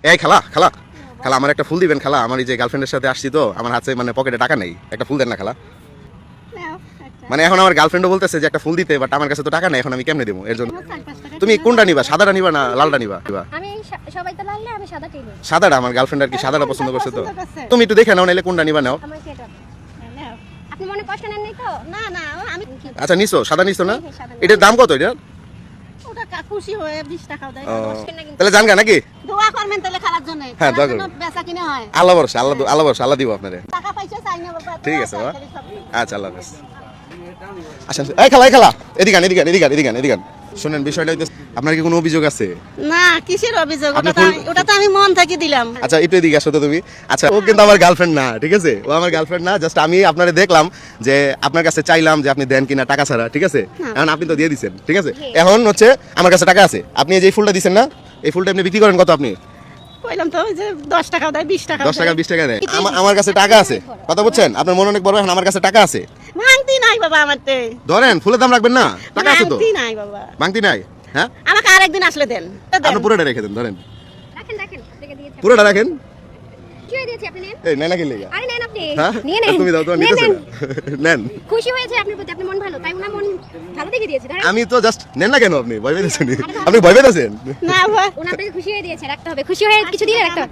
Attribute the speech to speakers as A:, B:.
A: এই খালা খালা খালা আমার একটা ফুল দিবেন খালা, আমার এই যে গার্লফ্রেন্ডের সাথে আসছি তো, আমার হাতে মানে পকেটে টাকা নেই, একটা ফুল দেন না খালা। মানে এখন আমার গার্লফ্রেন্ডও বলতেছে যে একটা ফুল দিতে, বাট আমার কাছে তো টাকা নেই, এখন আমি কেমনে দেবো? এর জন্য তুমি কোনটা নিবা, সাদাটা নিবা না লালটা নিবা?
B: আমি সবাই তো লাল, আমি সাদাটাই নিব।
A: সাদাটা, আমার গার্লফ্রেন্ড আর কি সাদাটা পছন্দ করছে তো। তুমি একটু দেখে নাও, নাইলে কোনটা নিবা নাও।
B: আমার সেটা আপনি মনে কষ্ট নেন নাই তো? না না, আমি
A: আচ্ছা নিছো, সাদা নিছো না?
B: হ্যাঁ, সাদা।
A: এটার দাম কত এটা?
C: ওটা খুশি হয়ে 20 টাকাও দেয়।
A: ও, তাহলে জানগা নাকি?
C: দোয়া করবেন তাহলে খালার জন্য।
A: হ্যাঁ, দোয়া করব।
C: বেচা কিনে হয়।
A: আল্লাহ ভরসা, আল্লাহ ভরসা, আল্লাহ দিব আপনারে।
C: টাকা পয়সা চাই না বাবা।
A: ঠিক আছে বাবা, আচ্ছা আল্লাহ হাফেজ। আসেন এই খালা, এই খালা, এদিকে আন, এদিকে আন, এদিকে আন, এদিকে আন, এদিকে আন। শুনেন বিষয়টা হইতেছে, আপনার কি কোনো অভিযোগ আছে?
C: না, কিসের অভিযোগ?
A: আপনি
C: ওটা তো আমি মন থেকে দিলাম।
A: আচ্ছা একটু এদিকে আসো তো তুমি। আচ্ছা ও কিন্তু আমার গার্লফ্রেন্ড না, ঠিক আছে? ও আমার গার্লফ্রেন্ড না, জাস্ট আমি আপনারে দেখলাম যে আপনার কাছে চাইলাম যে আপনি দেন কিনা টাকা ছাড়া, ঠিক আছে? এখন আপনি তো দিয়ে দিছেন, ঠিক আছে? এখন হচ্ছে আমার কাছে টাকা আছে, আপনি এই যে ফুলটা দিছেন না, এই ফুলটা আপনি বিক্রি করেন কত? আপনি
C: কইলাম তো ওই যে 10 টাকাও দেয়, 20 টাকা
A: 10 টাকা 20 টাকা দেয়। আমার কাছে টাকা আছে, কথা বুঝছেন? আপনার মন অনেক বড়, এখন আমার কাছে টাকা আছে।
C: ভাঙতি নাই বাবা আমারতে।
A: ধরেন ফুলের দাম রাখবেন না, টাকা আছে তো।
C: ভাঙতি নাই বাবা।
A: ভাঙতি নাই? হ্যাঁ,
C: আমাকে আরেকদিন আসলে দেন।
A: আপনি পুরোটা রেখে দেন, ধরেন
B: রাখেন রাখেন, রেখে দিয়েছি।
A: পুরোটা রাখেন।
B: কি হয়ে দিয়েছি আপনি নেন।
A: এই নেন না কি লেগা?
B: আরে নেন আপনি,
A: হ্যাঁ
B: নিয়ে নেন।
A: তুমি দাও, তোমার
B: নেন,
A: নিতেছে
B: নেন।
A: না? নেন।
B: খুশি হয়েছে আপনার প্রতি, আপনার মন ভালো, তাই ওনার মন ভালো দেখে দিয়েছে। ধরেন
A: আমি তো জাস্ট নেন না কেন? আপনি ভয় পেয়েছেন? আপনি ভয় পেয়েছেন?
C: না বাবা।
B: ওনার আপনাকে খুশি হয়ে দিয়েছে, রাখতে হবে। খুশি হয়ে কিছু দিলে রাখতে হবে।